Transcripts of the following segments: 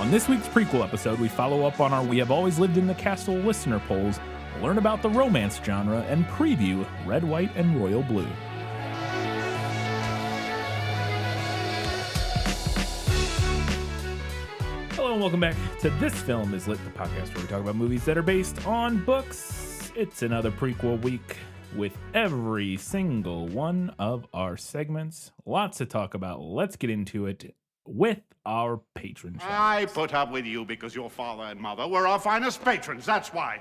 On this week's prequel episode, we follow up on our We Have Always Lived in the Castle listener polls, learn about the romance genre, and preview Red, White, and Royal Blue. Hello and welcome back to This Film Is Lit, the podcast where we talk about movies that are based on books. It's another prequel week with every single one of our segments. Lots to talk about. Let's get into it with our patron shoutouts. I put up with you because your father and mother were our finest patrons, that's why.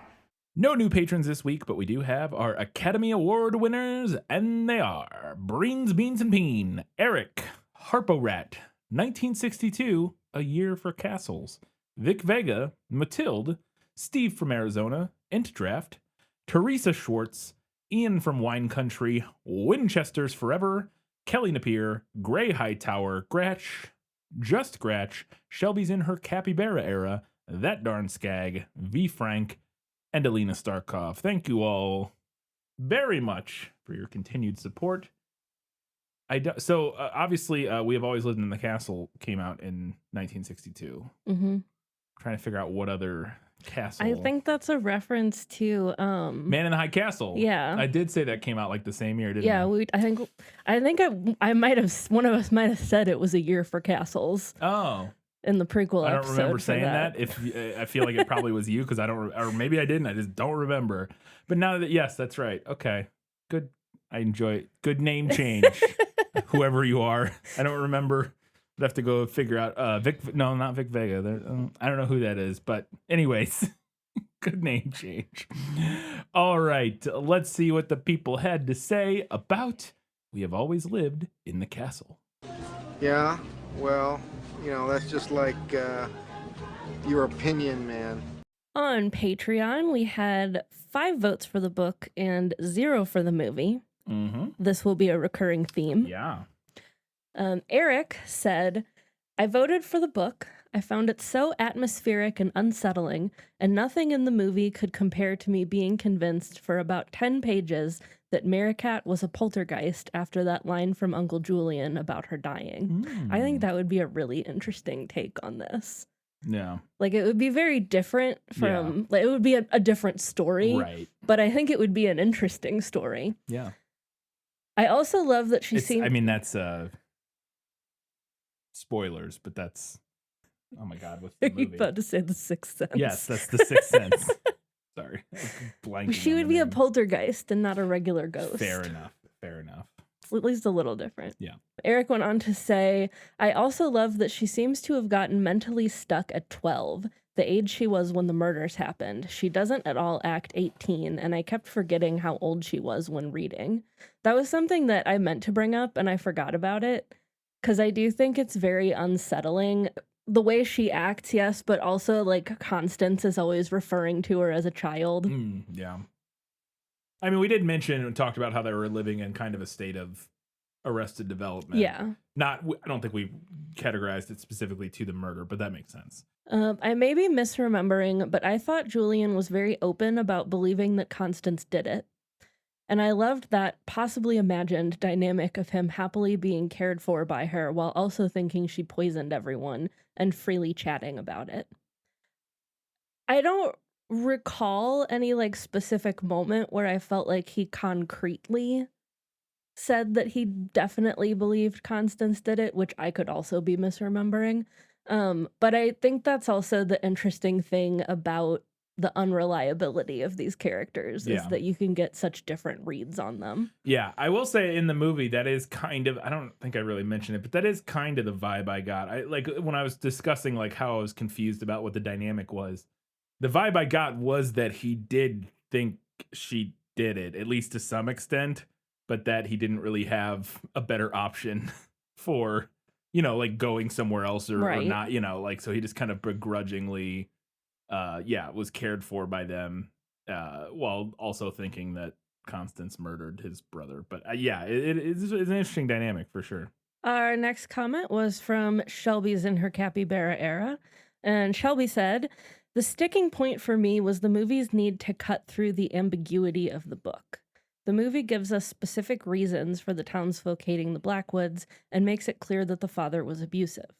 No new patrons this week, but we do have our Academy Award winners, and they are Breens, Beans, and Peen, Eric, Harpo-Rat, 1962, A Year for Castles, Vic Vega, Matilde, Steve from Arizona, Int Draft, Teresa Schwartz, Ian from Wine Country, Winchester's Forever, Kelly Napier, Gray Hightower, Gratch, Just Gratch, Shelby's in her Capybara era, That Darn Skag, V. Frank, and Alina Starkov. Thank you all very much for your continued support. Obviously, We Have Always Lived in the Castle came out in 1962. Mm-hmm. Trying to figure out what other castle. I think that's a reference to Man in the High Castle. Yeah, I did say that came out like the same year, didn't yeah. I? I think I might have, one of us might have said it was A Year for Castles. Oh, in the prequel I don't episode remember for saying that. If I feel like it probably was you because I don't, or maybe I didn't. I just don't remember. But now that yes, that's right. Okay, good. I enjoy it. Good name change. Whoever you are, I don't remember. I'd have to go figure out. Vic, no, not Vic Vega. I don't know who that is. But anyways, good name change. All right, let's see what the people had to say about We Have Always Lived in the Castle. Yeah, well, that's just like your opinion, man. On Patreon, we had 5 votes for the book and 0 for the movie. Mm-hmm. This will be a recurring theme. Yeah. Eric said, I voted for the book. I found it so atmospheric and unsettling, and nothing in the movie could compare to me being convinced for about 10 pages that Maricat was a poltergeist after that line from Uncle Julian about her dying. I think that would be a really interesting take on this. Yeah. Like, it would be very different from, like, it would be a different story. Right. But I think it would be an interesting story. Yeah. I also love that she seemed... I mean, that's spoilers, but that's... Oh my God, what's the movie? You're about to say The Sixth Sense. Yes, that's The Sixth Sense. Sorry. Blanking She on would the be a name. poltergeist and not a regular ghost. Fair enough. Fair enough. At least a little different. Yeah. Eric went on to say, I also love that she seems to have gotten mentally stuck at 12, the age she was when the murders happened. She doesn't at all act 18, and I kept forgetting how old she was when reading. That was something that I meant to bring up, and I forgot about it, because I do think it's very unsettling. The way she acts, yes, but also, like, Constance is always referring to her as a child. Yeah. I mean, we did mention and talked about how they were living in kind of a state of arrested development. Yeah. I don't think we categorized it specifically to the murder, but that makes sense. I may be misremembering, but I thought Julian was very open about believing that Constance did it. And I loved that possibly imagined dynamic of him happily being cared for by her while also thinking she poisoned everyone and freely chatting about it. I don't recall any like specific moment where I felt like he concretely said that he definitely believed Constance did it, which I could also be misremembering. But I think that's also the interesting thing about the unreliability of these characters is that you can get such different reads on them. Yeah, I will say in the movie that is kind of, I don't think I really mentioned it, but that is kind of the vibe I got. I like when I was discussing like how I was confused about what the dynamic was. The vibe I got was that he did think she did it, at least to some extent, but that he didn't really have a better option for, like going somewhere else or not, like, so he just kind of begrudgingly was cared for by them, while also thinking that Constance murdered his brother. But it's an interesting dynamic for sure. Our next comment was from Shelby's in her Capybara era, and Shelby said, the sticking point for me was the movie's need to cut through the ambiguity of the book. The movie gives us specific reasons for the townsfolk hating the Blackwoods and makes it clear that the father was abusive.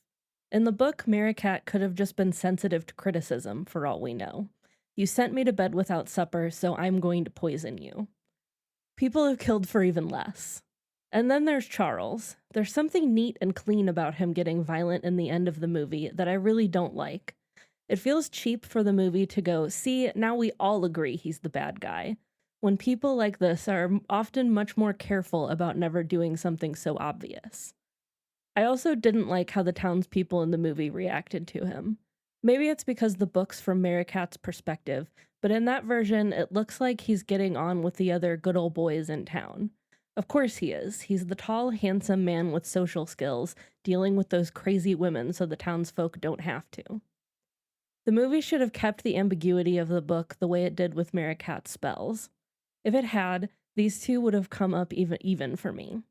In the book, Merricat could have just been sensitive to criticism, for all we know. You sent me to bed without supper, so I'm going to poison you. People have killed for even less. And then there's Charles. There's something neat and clean about him getting violent in the end of the movie that I really don't like. It feels cheap for the movie to go, see, now we all agree he's the bad guy, when people like this are often much more careful about never doing something so obvious. I also didn't like how the townspeople in the movie reacted to him. Maybe it's because the book's from Merricat's perspective, but in that version, it looks like he's getting on with the other good old boys in town. Of course he is. He's the tall, handsome man with social skills, dealing with those crazy women so the townsfolk don't have to. The movie should have kept the ambiguity of the book the way it did with Merricat's spells. If it had, these two would have come up even for me.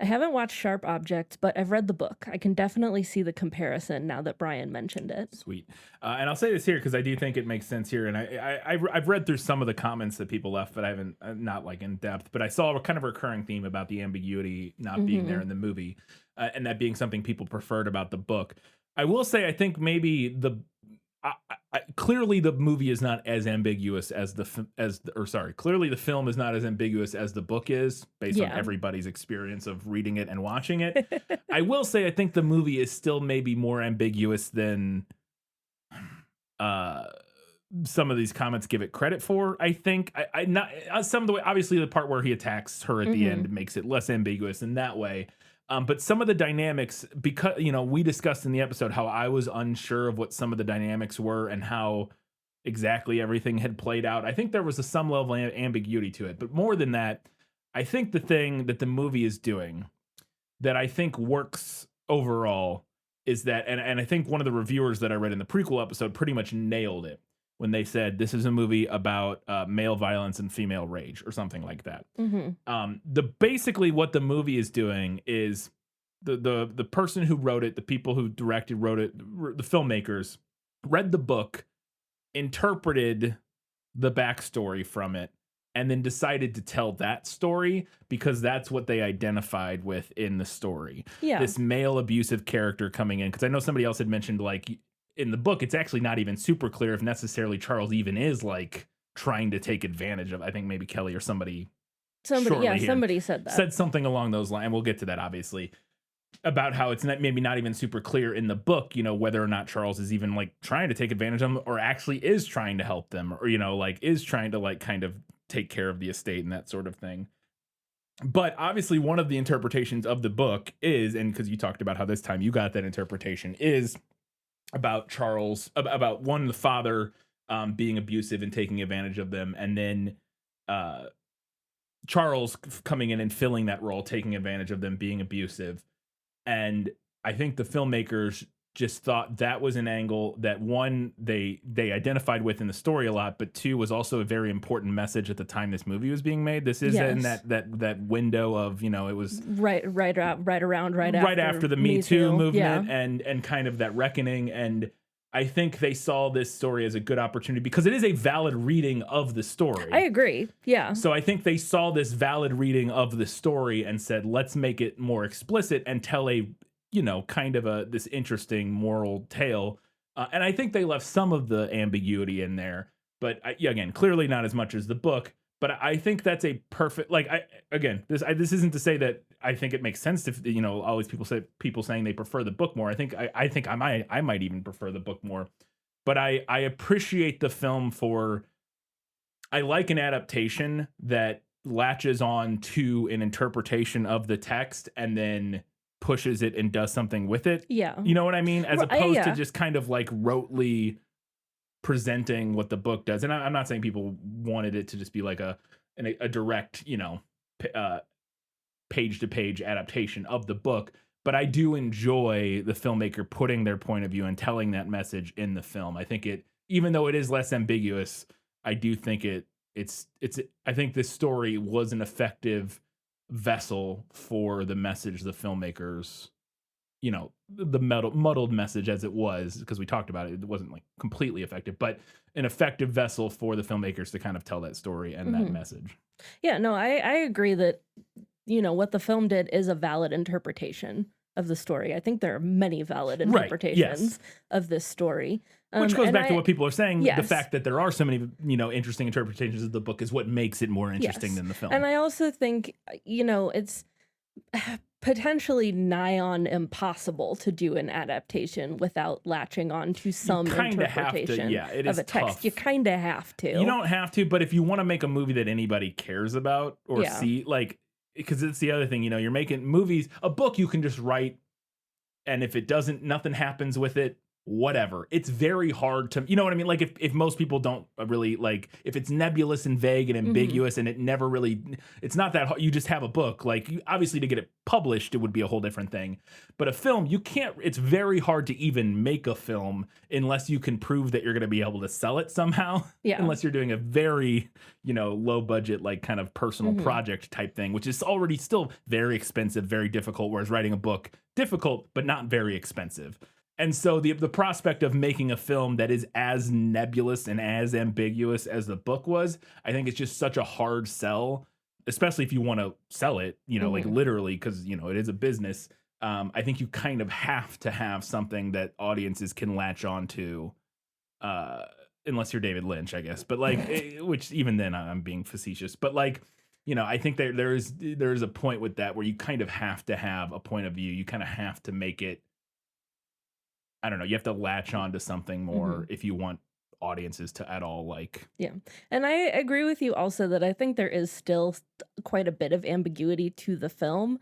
I haven't watched Sharp Objects, but I've read the book. I can definitely see the comparison now that Brian mentioned it. Sweet. And I'll say this here because I do think it makes sense here. And I've read through some of the comments that people left, but I haven't, not like in depth, but I saw a kind of recurring theme about the ambiguity not being there in the movie, and that being something people preferred about the book. I will say, I think maybe clearly the movie is not as ambiguous as clearly the film is not as ambiguous as the book is based on everybody's experience of reading it and watching it. I will say I think the movie is still maybe more ambiguous than some of these comments give it credit for. I think I not some of the way, obviously the part where he attacks her at the end makes it less ambiguous in that way. But some of the dynamics, because, we discussed in the episode how I was unsure of what some of the dynamics were and how exactly everything had played out. I think there was some level of ambiguity to it. But more than that, I think the thing that the movie is doing that I think works overall is that, and I think one of the reviewers that I read in the prequel episode pretty much nailed it when they said this is a movie about male violence and female rage or something like that. Basically what the movie is doing is the person who wrote it, the people who wrote it, the filmmakers read the book, interpreted the backstory from it, and then decided to tell that story because that's what they identified with in the story. Yeah. This male abusive character coming in. Because I know somebody else had mentioned, like, in the book, it's actually not even super clear if necessarily Charles even is, like, trying to take advantage of, I think maybe Kelly or somebody said that. Said something along those lines. We'll get to that, obviously, about how it's maybe not even super clear in the book, whether or not Charles is even, like, trying to take advantage of them or actually is trying to help them or, like, is trying to, like, kind of take care of the estate and that sort of thing. But obviously one of the interpretations of the book is, and because you talked about how this time you got that interpretation, is about Charles, about the father being abusive and taking advantage of them, and then Charles coming in and filling that role, taking advantage of them, being abusive. And I think the filmmakers just thought that was an angle that, one, they identified with in the story a lot, but two, was also a very important message at the time this movie was being made. This is in that window of, it was right after the Me Too movement and kind of that reckoning. And I think they saw this story as a good opportunity because it is a valid reading of the story. I agree. Yeah. So I think they saw this valid reading of the story and said, let's make it more explicit and tell a kind of this interesting moral tale. And I think they left some of the ambiguity in there, but again, clearly not as much as the book, but I think that's a perfect, this isn't to say that I think it makes sense to, all these people saying they prefer the book more. I think I might even prefer the book more, but I appreciate the film I like an adaptation that latches on to an interpretation of the text and then pushes it and does something with it. Yeah. You know what I mean? As opposed to just kind of like rotely presenting what the book does. And I'm not saying people wanted it to just be like a direct, page to page adaptation of the book, but I do enjoy the filmmaker putting their point of view and telling that message in the film. I think even though it is less ambiguous, I do think I think this story was an effective vessel for the message the filmmakers, the muddled message as it was, because we talked about it, it wasn't like completely effective, but an effective vessel for the filmmakers to kind of tell that story and that message. Yeah, no, I agree that, what the film did is a valid interpretation of the story. I think there are many valid Right, interpretations yes. of this story. Which goes back to what people are saying. The Yes. fact that there are so many, interesting interpretations of the book is what makes it more interesting Yes. than the film. And I also think, it's potentially nigh on impossible to do an adaptation without latching on to some interpretation it of is a text. tough. You kind of have to. You don't have to, but if you want to make a movie that anybody cares about or see, like, because it's the other thing, you're making movies, a book you can just write, and if it doesn't, nothing happens with it, whatever. It's very hard to, you know what I mean? Like if most people don't really, like, if it's nebulous and vague and ambiguous and it never really, it's not that hard. You just have a book. Like, obviously to get it published, it would be a whole different thing. But a film, you can't, it's very hard to even make a film unless you can prove that you're going to be able to sell it somehow. Yeah. Unless you're doing a very, low budget, like kind of personal project type thing, which is already still very expensive, very difficult. Whereas writing a book, difficult, but not very expensive. And so the prospect of making a film that is as nebulous and as ambiguous as the book was, I think it's just such a hard sell, especially if you want to sell it, like literally, because, it is a business. I think you kind of have to have something that audiences can latch on to, unless you're David Lynch, I guess. But like, which even then I'm being facetious. But like, I think there is a point with that where you kind of have to have a point of view. You kind of have to make it, I don't know, you have to latch on to something more if you want audiences to at all like. Yeah. And I agree with you also that I think there is still quite a bit of ambiguity to the film.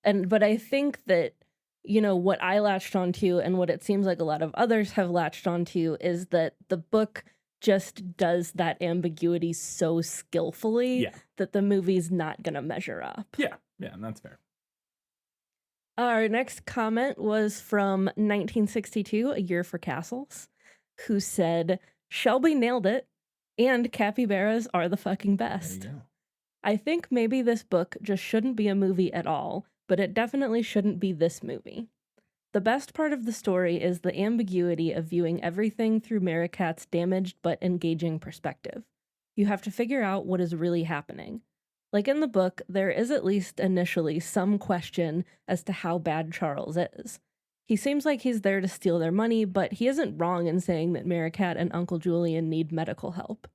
But I think that, what I latched onto and what it seems like a lot of others have latched onto is that the book just does that ambiguity so skillfully that the movie's not going to measure up. Yeah. Yeah, that's fair. Our next comment was from 1962, A Year for Castles, who said, Shelby nailed it, and capybaras are the fucking best. There you go. I think maybe this book just shouldn't be a movie at all, but it definitely shouldn't be this movie. The best part of the story is the ambiguity of viewing everything through Merricat's damaged but engaging perspective. You have to figure out what is really happening. Like in the book, there is at least initially some question as to how bad Charles is. He seems like he's there to steal their money, but he isn't wrong in saying that Merricat and Uncle Julian need medical help.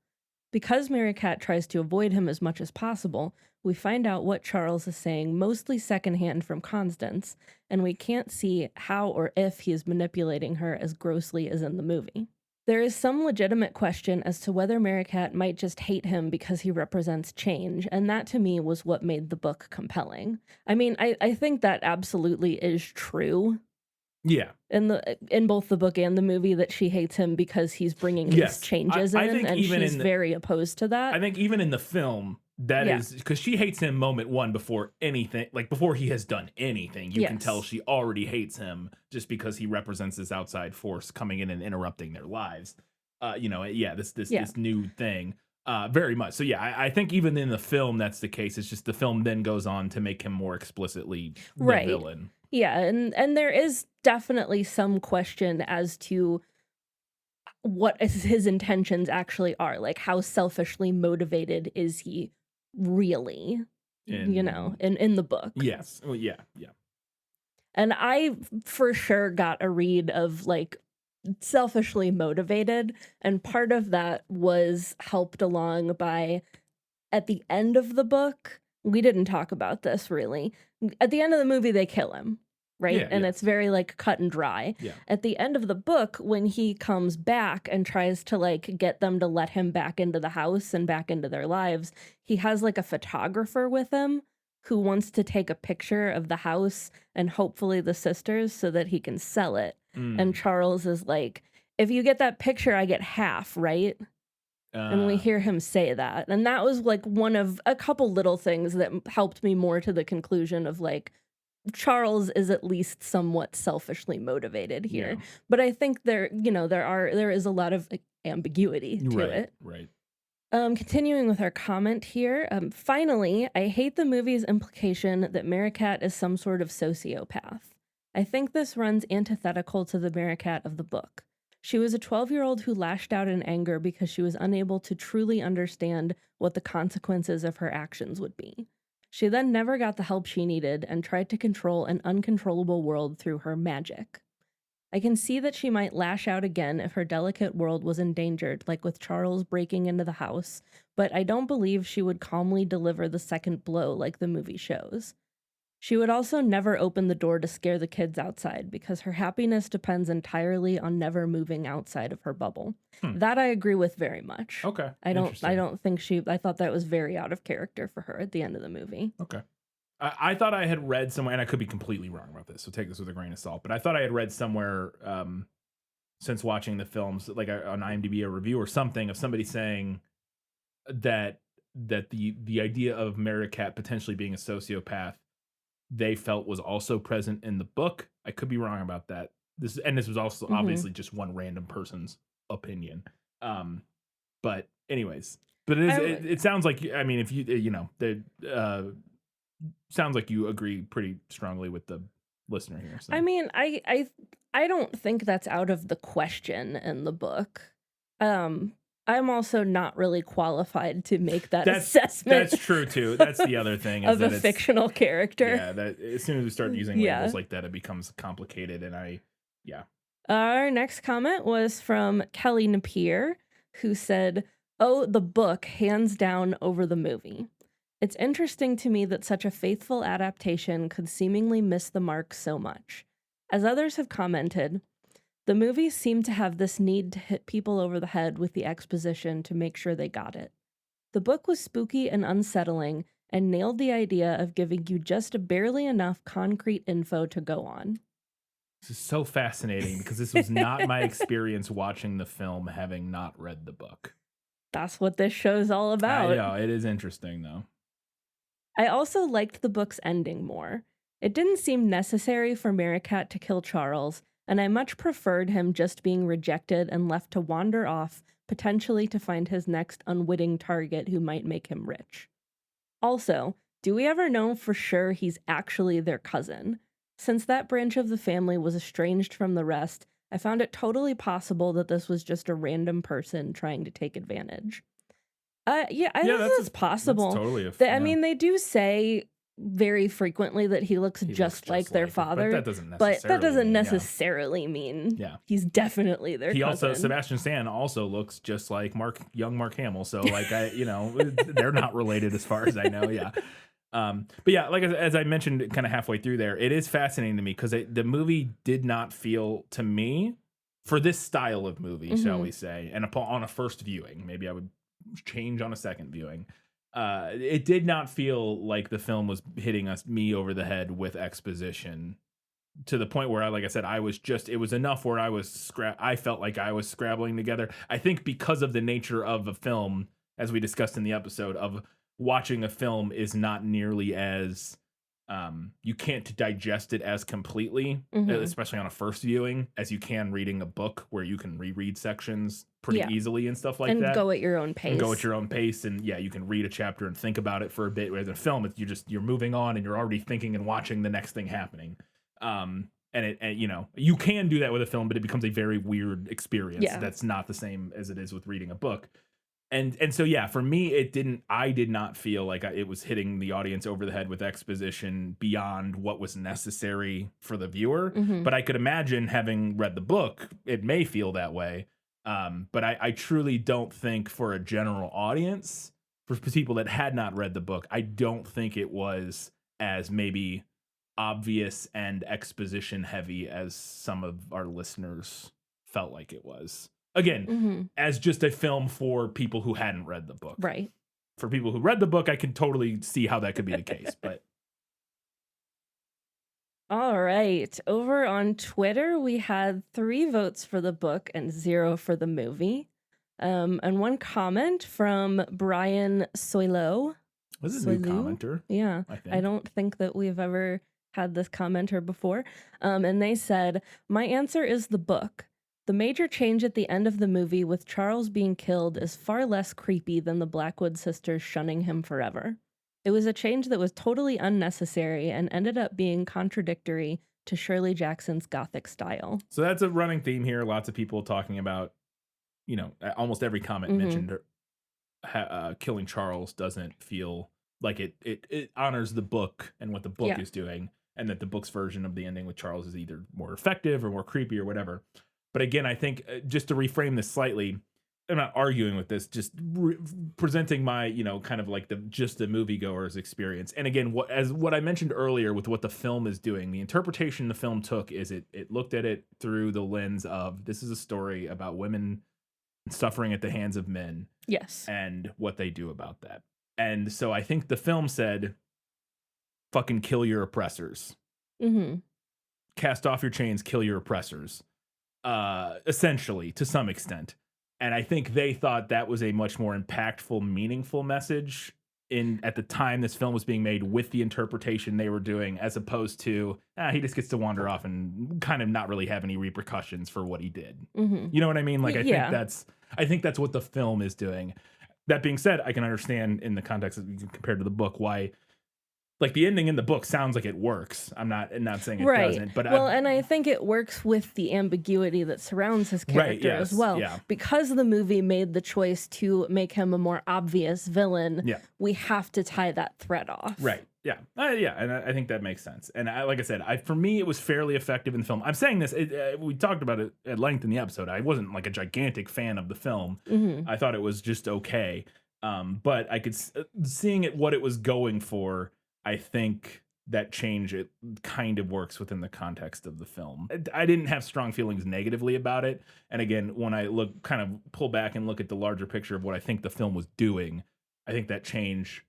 Because Merricat tries to avoid him as much as possible, we find out what Charles is saying mostly secondhand from Constance, and we can't see how or if he is manipulating her as grossly as in the movie. There is some legitimate question as to whether Merricat might just hate him because he represents change, and that to me was what made the book compelling. I mean, I think that absolutely is true. Yeah. In both the book and the movie, that she hates him because he's bringing these changes I think and she's very opposed to that. I think even in the film, that is because she hates him moment one before anything, like before he has done anything. You can tell she already hates him just because he represents this outside force coming in and interrupting their lives. This new thing. Very much. So yeah, I think even in the film that's the case. It's just the film then goes on to make him more explicitly the villain. Yeah, and there is definitely some question as to what his intentions actually are. Like, how selfishly motivated is he really? In the book. Yes. Oh yeah. And I for sure got a read of like selfishly motivated, and part of that was helped along by at the end of the book. We didn't talk about this really. At the end of the movie, they kill him, right? And it's very like cut and dry. Yeah. At the end of the book, when he comes back and tries to like get them to let him back into the house and back into their lives, he has like a photographer with him who wants to take a picture of the house and hopefully the sisters so that he can sell it. And Charles is like, if you get that picture, I get half, right? And we hear him say that. And that was like one of a couple little things that helped me more to the conclusion of like, Charles is at least somewhat selfishly motivated here. Yeah. But I think there is a lot of ambiguity to it. Right. Continuing with our comment here, finally, I hate the movie's implication that Merricat is some sort of sociopath. I think this runs antithetical to the Merricat of the book. She was a 12-year-old who lashed out in anger because she was unable to truly understand what the consequences of her actions would be. She then never got the help she needed and tried to control an uncontrollable world through her magic. I can see that she might lash out again if her delicate world was endangered, like with Charles breaking into the house, but I don't believe she would calmly deliver the second blow like the movie shows. She would also never open the door to scare the kids outside because her happiness depends entirely on never moving outside of her bubble. That I agree with very much. Okay. I don't Interesting. think I thought that was very out of character for her at the end of the movie. Okay. I thought I had read somewhere, and I could be completely wrong about this, so take this with a grain of salt, but I thought I had read somewhere since watching the films, like on IMDb, a review or something of somebody saying that the idea of Merricat potentially being a sociopath they felt was also present in the book. I could be wrong about that. This was also obviously just one random person's opinion. But anyways, but it sounds like, I mean, if sounds like you agree pretty strongly with the listener here. So. I mean, I don't think that's out of the question in the book. I'm also not really qualified to make that assessment. That's true too. That's the other thing of a fictional character. Yeah, that as soon as we start using labels like that, it becomes complicated. And Our next comment was from Kelly Napier, who said, "Oh, the book, hands down over the movie. It's interesting to me that such a faithful adaptation could seemingly miss the mark so much. As others have commented, the movies seem to have this need to hit people over the head with the exposition to make sure they got it. The book was spooky and unsettling and nailed the idea of giving you just barely enough concrete info to go on." This is so fascinating because this was not my experience watching the film, having not read the book. That's what this show's all about. I know, it is interesting though. I also liked the book's ending more. It didn't seem necessary for Merricat to kill Charles, and I much preferred him just being rejected and left to wander off, potentially to find his next unwitting target who might make him rich. Also, do we ever know for sure he's actually their cousin? Since that branch of the family was estranged from the rest, I found it totally possible that this was just a random person trying to take advantage. I think that's possible. That's totally I mean, they do say very frequently that he looks just like their father, but that doesn't necessarily mean he's definitely their cousin. Sebastian Stan also looks just like young Mark Hamill, so like they're not related as far as I know. But yeah, like as I mentioned kind of halfway through there, it is fascinating to me because the movie did not feel to me, for this style of movie, shall we say, and on a first viewing, maybe I would change on a second viewing, it did not feel like the film was hitting me over the head with exposition to the point where, like I said, it was enough where I felt like I was scrabbling together. I think because of the nature of a film, as we discussed in the episode, of watching a film is not nearly as you can't digest it as completely, especially on a first viewing, as you can reading a book where you can reread sections pretty easily and stuff like that. And go at your own pace. And you can read a chapter and think about it for a bit. Whereas in a film, you're moving on and you're already thinking and watching the next thing happening. And you can do that with a film, but it becomes a very weird experience. That's not the same as it is with reading a book. And so, for me, I did not feel like it was hitting the audience over the head with exposition beyond what was necessary for the viewer. But I could imagine, having read the book, it may feel that way. But I truly don't think for a general audience, for people that had not read the book, I don't think it was as maybe obvious and exposition heavy as some of our listeners felt like it was. Again, as just a film for people who hadn't read the book. Right. For people who read the book, I can totally see how that could be the case. But all right. Over on Twitter, we had 3 votes for the book and 0 for the movie. And one comment from Brian Soilo. This is a new commenter. Yeah. I don't think that we've ever had this commenter before. And they said, "My answer is the book. The major change at the end of the movie with Charles being killed is far less creepy than the Blackwood sisters shunning him forever. It was a change that was totally unnecessary and ended up being contradictory to Shirley Jackson's Gothic style." So that's a running theme here. Lots of people talking about, almost every comment mentioned killing Charles doesn't feel like it honors the book and what the book Yeah. is doing, and that the book's version of the ending with Charles is either more effective or more creepy or whatever. But again, I think just to reframe this slightly, I'm not arguing with this, just presenting my, kind of like the moviegoer's experience. And again, what I mentioned earlier with what the film is doing, the interpretation the film took is it looked at it through the lens of, this is a story about women suffering at the hands of men. Yes. And what they do about that. And so I think the film said, fucking kill your oppressors. Mm-hmm. Cast off your chains, kill your oppressors. Essentially, to some extent. And I think they thought that was a much more impactful, meaningful message at the time this film was being made, with the interpretation they were doing, as opposed to he just gets to wander off and kind of not really have any repercussions for what he did. Mm-hmm. You know what I mean? Like, Yeah. I think that's what the film is doing. That being said, I can understand in the context of, compared to the book, why, like, the ending in the book sounds like it works. I'm not saying it Right. doesn't, but and I think it works with the ambiguity that surrounds his character as well. Yeah. Because the movie made the choice to make him a more obvious villain, we have to tie that thread off. Right. Yeah. And I think that makes sense. And like I said, for me, it was fairly effective in the film. I'm saying this, we talked about it at length in the episode. I wasn't like a gigantic fan of the film. Mm-hmm. I thought it was just okay. But I could, seeing it, what it was going for, I think that change, it kind of works within the context of the film. I didn't have strong feelings negatively about it. And again, when I kind of pull back and look at the larger picture of what I think the film was doing, I think that change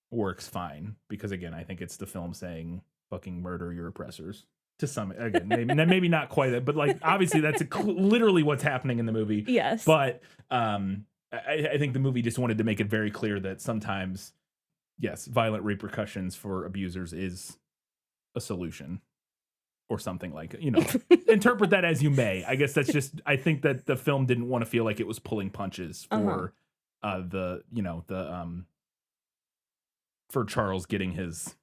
works fine. Because again, I think it's the film saying, fucking murder your oppressors. To some, again, maybe not quite that, but like, obviously that's literally what's happening in the movie. Yes. But I think the movie just wanted to make it very clear that sometimes, yes, violent repercussions for abusers is a solution, or something like, interpret that as you may. I guess that's just, I think that the film didn't want to feel like it was pulling punches for for Charles getting his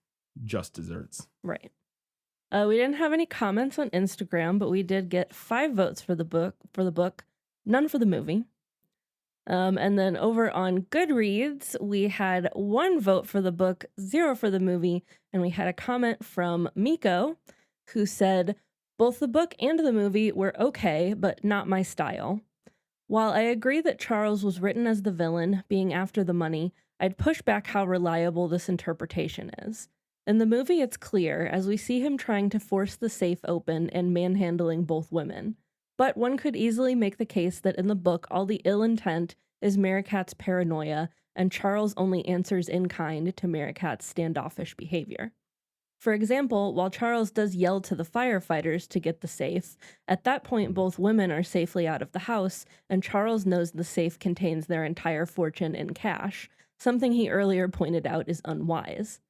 just desserts. Right. We didn't have any comments on Instagram, but we did get 5 votes for the book, none for the movie. And then over on Goodreads, we had 1 vote for the book, 0 for the movie, and we had a comment from Miko, who said, both the book and the movie were okay, but not my style. While I agree that Charles was written as the villain, being after the money, I'd push back how reliable this interpretation is. In the movie, it's clear, as we see him trying to force the safe open and manhandling both women. But one could easily make the case that in the book, all the ill intent is Merricat's paranoia, and Charles only answers in kind to Merricat's standoffish behavior. For example, while Charles does yell to the firefighters to get the safe, at that point both women are safely out of the house, and Charles knows the safe contains their entire fortune in cash, something he earlier pointed out is unwise.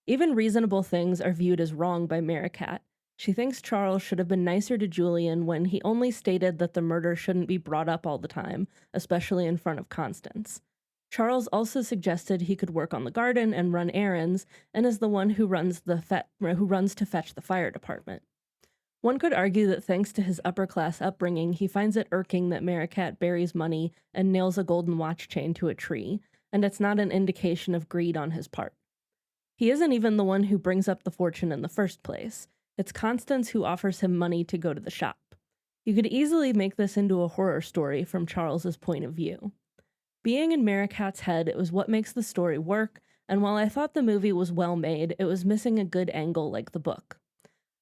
Even reasonable things are viewed as wrong by Merricat. She thinks Charles should have been nicer to Julian when he only stated that the murder shouldn't be brought up all the time, especially in front of Constance. Charles also suggested he could work on the garden and run errands, and is the one who runs to fetch the fire department. One could argue that thanks to his upper-class upbringing, he finds it irking that Merricat buries money and nails a golden watch chain to a tree, and it's not an indication of greed on his part. He isn't even the one who brings up the fortune in the first place. It's Constance who offers him money to go to the shop. You could easily make this into a horror story from Charles's point of view. Being in Merricat's head, it was what makes the story work, and while I thought the movie was well made, it was missing a good angle like the book.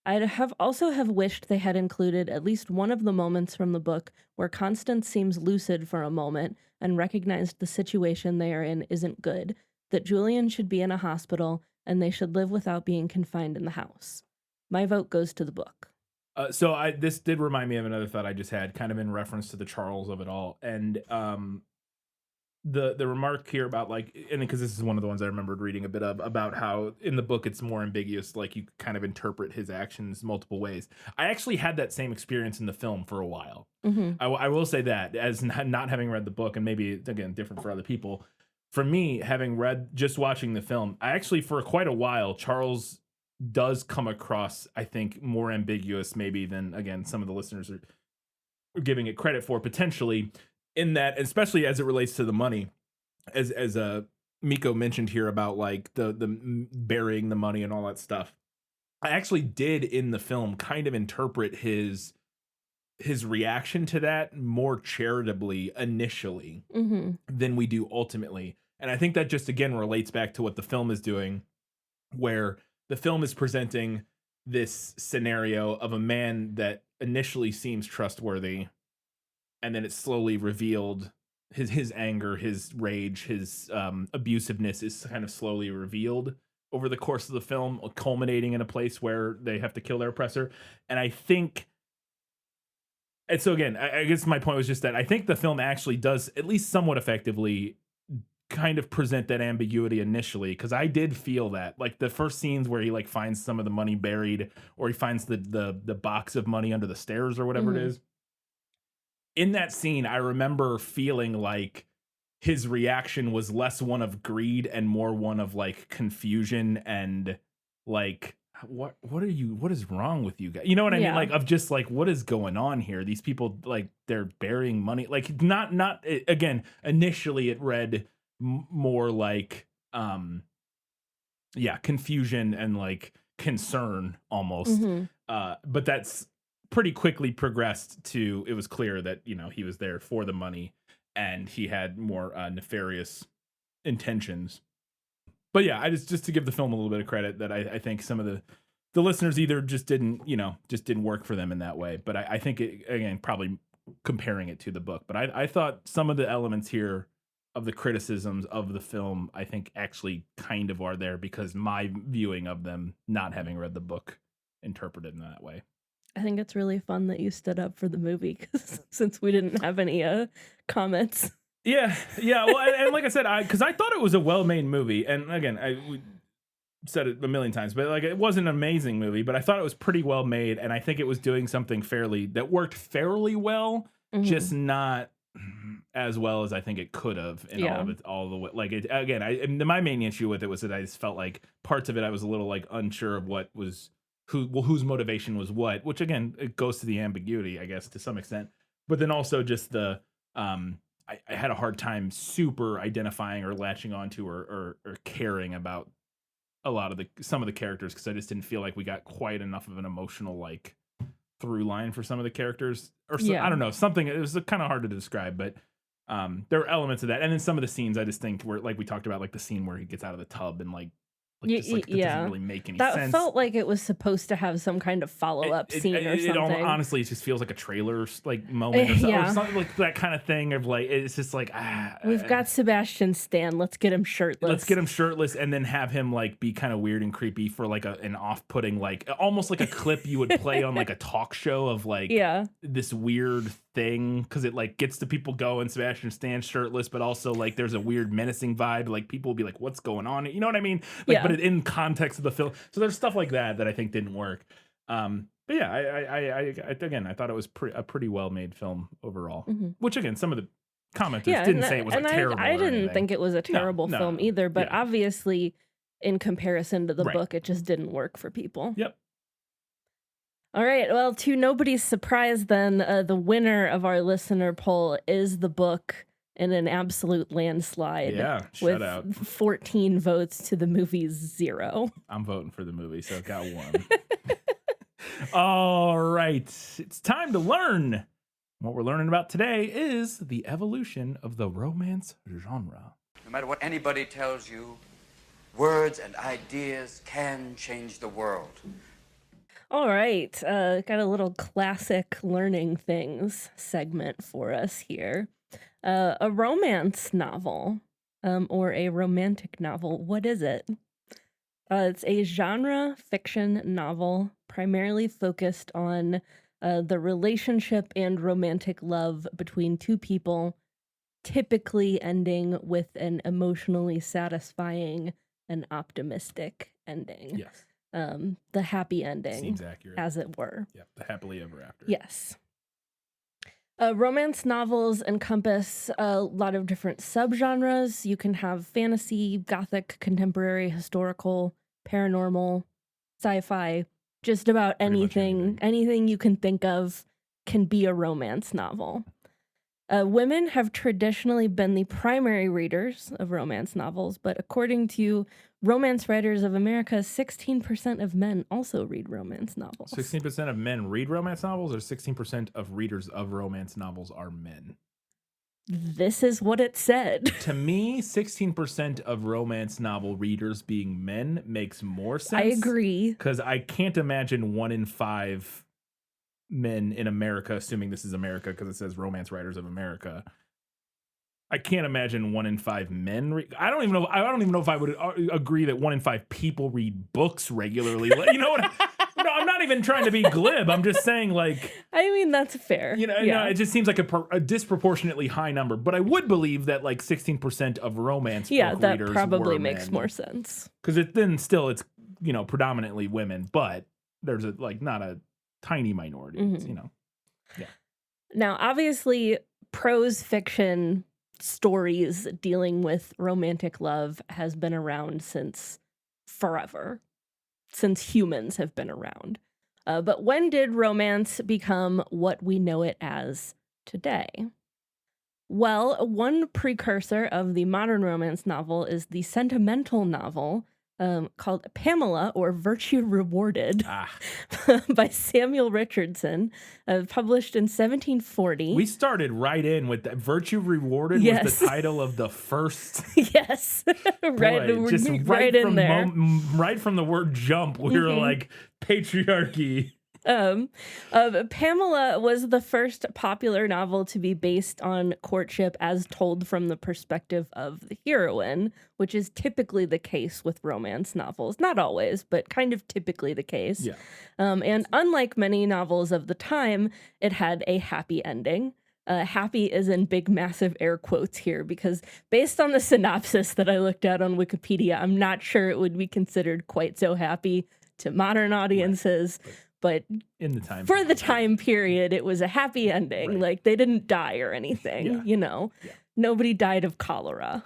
I'd also have wished they had included at least one of the moments from the book where Constance seems lucid for a moment and recognized the situation they are in isn't good, that Julian should be in a hospital, and they should live without being confined in the house. My vote goes to the book. This did remind me of another thought I just had, kind of in reference to the Charles of it all, and the remark here about, like, and because this is one of the ones I remembered reading a bit of, about how in the book it's more ambiguous, like you kind of interpret his actions multiple ways. I actually had that same experience in the film for a while. Mm-hmm. I will say that, as not having read the book, and maybe again different for other people. For me, having just watching the film, I actually, for quite a while, Charles does come across, I think, more ambiguous maybe than, again, some of the listeners are giving it credit for, potentially, in that, especially as it relates to the money, as Miko mentioned here about like the burying the money and all that stuff. I actually did in the film kind of interpret his reaction to that more charitably initially than we do ultimately. And I think that just again relates back to what the film is doing, where the film is presenting this scenario of a man that initially seems trustworthy, and then it's slowly revealed his anger, his rage, his abusiveness is kind of slowly revealed over the course of the film, culminating in a place where they have to kill their oppressor. And I think, and so again, I guess my point was just that I think the film actually does at least somewhat effectively kind of present that ambiguity initially, because I did feel that like the first scenes where he like finds some of the money buried, or he finds the box of money under the stairs or whatever it is. In that scene, I remember feeling like his reaction was less one of greed and more one of like confusion and like, what is wrong with you guys? You know what I mean? Like, of just like, what is going on here? These people, like, they're burying money. Like, not again, initially it read more like, confusion and like concern almost. But that's pretty quickly progressed to, it was clear that, you know, he was there for the money and he had more nefarious intentions. But yeah, I just to give the film a little bit of credit, that I think some of the listeners either just didn't work for them in that way. But I think it, again, probably comparing it to the book. But I thought some of the elements here of the criticisms of the film, I think actually kind of are there because my viewing of them, not having read the book, interpreted in that way. I think it's really fun that you stood up for the movie, since we didn't have any comments. Yeah. Well, and like I said, because I thought it was a well-made movie, and again, we said it a million times, but like it wasn't an amazing movie, but I thought it was pretty well made, and I think it was doing something that worked fairly well, just not as well as I think it could have in all the way. Like my main issue with it was that I just felt like parts of it I was a little like unsure of what was whose motivation was what, which again, it goes to the ambiguity, I guess, to some extent. But then also just the I had a hard time super identifying or latching onto or caring about a lot of some of the characters, because I just didn't feel like we got quite enough of an emotional like through line for some of the characters, or I don't know, something. It was kind of hard to describe, but there are elements of that, and then some of the scenes I just think were like we talked about, like the scene where he gets out of the tub and like that doesn't really make any sense. That felt like it was supposed to have some kind of follow-up scene or something. Honestly, it just feels like a trailer like moment or something like that kind of thing of like, it's just like, we've got Sebastian Stan, let's get him shirtless. And then have him like be kind of weird and creepy for like an off-putting, like almost like a clip you would play on like a talk show of like this weird thing, because it like gets the people going. Sebastian Stan shirtless, but also like there's a weird menacing vibe, like people will be like, what's going on, you know what I mean? Like, but in context of the film, so there's stuff like that I think didn't work. But yeah, I thought it was a pretty well made film overall, which again, some of the commenters didn't say it was terrible. I didn't think it was a terrible film either, but obviously in comparison to the book, it just didn't work for people. Yep. All right, well, to nobody's surprise then, the winner of our listener poll is the book in an absolute landslide. Yeah, with shut out. 14 votes to the movie's 0. I'm voting for the movie, so it got 1. All right, it's time to learn. What we're learning about today is the evolution of the romance genre. No matter what anybody tells you, words and ideas can change the world. All right, got a little classic learning things segment for us here. A romance novel, or a romantic novel, what is it? It's a genre fiction novel primarily focused on the relationship and romantic love between two people, typically ending with an emotionally satisfying and optimistic ending. Yes. The happy ending. Seems accurate. As it were. Yep, the happily ever after. Yes. Romance novels encompass a lot of different subgenres. You can have fantasy, gothic, contemporary, historical, paranormal, sci-fi, just about anything you can think of can be a romance novel. Women have traditionally been the primary readers of romance novels, but according to Romance Writers of America, 16% of men also read romance novels. 16% of men read romance novels, or 16% of readers of romance novels are men? This is what it said. To me, 16% of romance novel readers being men makes more sense. I agree. Because I can't imagine 1 in 5 men in America, assuming this is America because it says Romance Writers of America. I can't imagine 1 in 5 men. I don't even know if I would agree that 1 in 5 people read books regularly. You know what? No, I'm not even trying to be glib. I'm just saying, like, I mean, that's fair. you know, no, it just seems like a disproportionately high number. But I would believe that like 16% of romance book that readers probably were makes men. more sense. Because it's predominantly women, but there's not a tiny minority. It's, Now, obviously, prose fiction stories dealing with romantic love has been around since forever, since humans have been around. But when did romance become what we know it as today? Well, one precursor of the modern romance novel is the sentimental novel called Pamela, or Virtue Rewarded, by Samuel Richardson, published in 1740. We started right in with that. Virtue Rewarded Yes. was the title of the first. Yes, right, Boy, just right in from there. right from the word jump, we were like, patriarchy. Pamela was the first popular novel to be based on courtship as told from the perspective of the heroine, which is typically the case with romance novels. Not always, but kind of typically the case. Yeah. And unlike many novels of the time, it had a happy ending. Happy is in big, massive air quotes here, because based on the synopsis that I looked at on Wikipedia, I'm not sure it would be considered quite so happy to modern audiences. Right. But in the time for the time period, it was a happy ending. Right. Like, they didn't die or anything, Nobody died of cholera.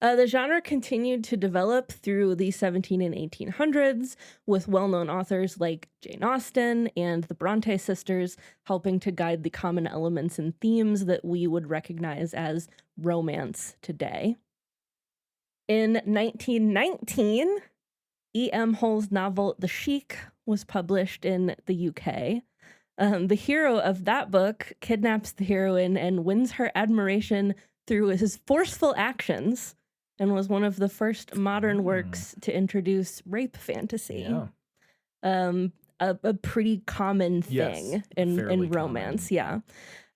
The genre continued to develop through the 17 and 1800s, with well-known authors like Jane Austen and the Bronte sisters helping to guide the common elements and themes that we would recognize as romance today. In 1919, E.M. Hull's novel The Sheik was published in the UK. The hero of that book kidnaps the heroine and wins her admiration through his forceful actions, and was one of the first modern works to introduce rape fantasy. Yeah. A pretty common thing in romance. Common. Yeah.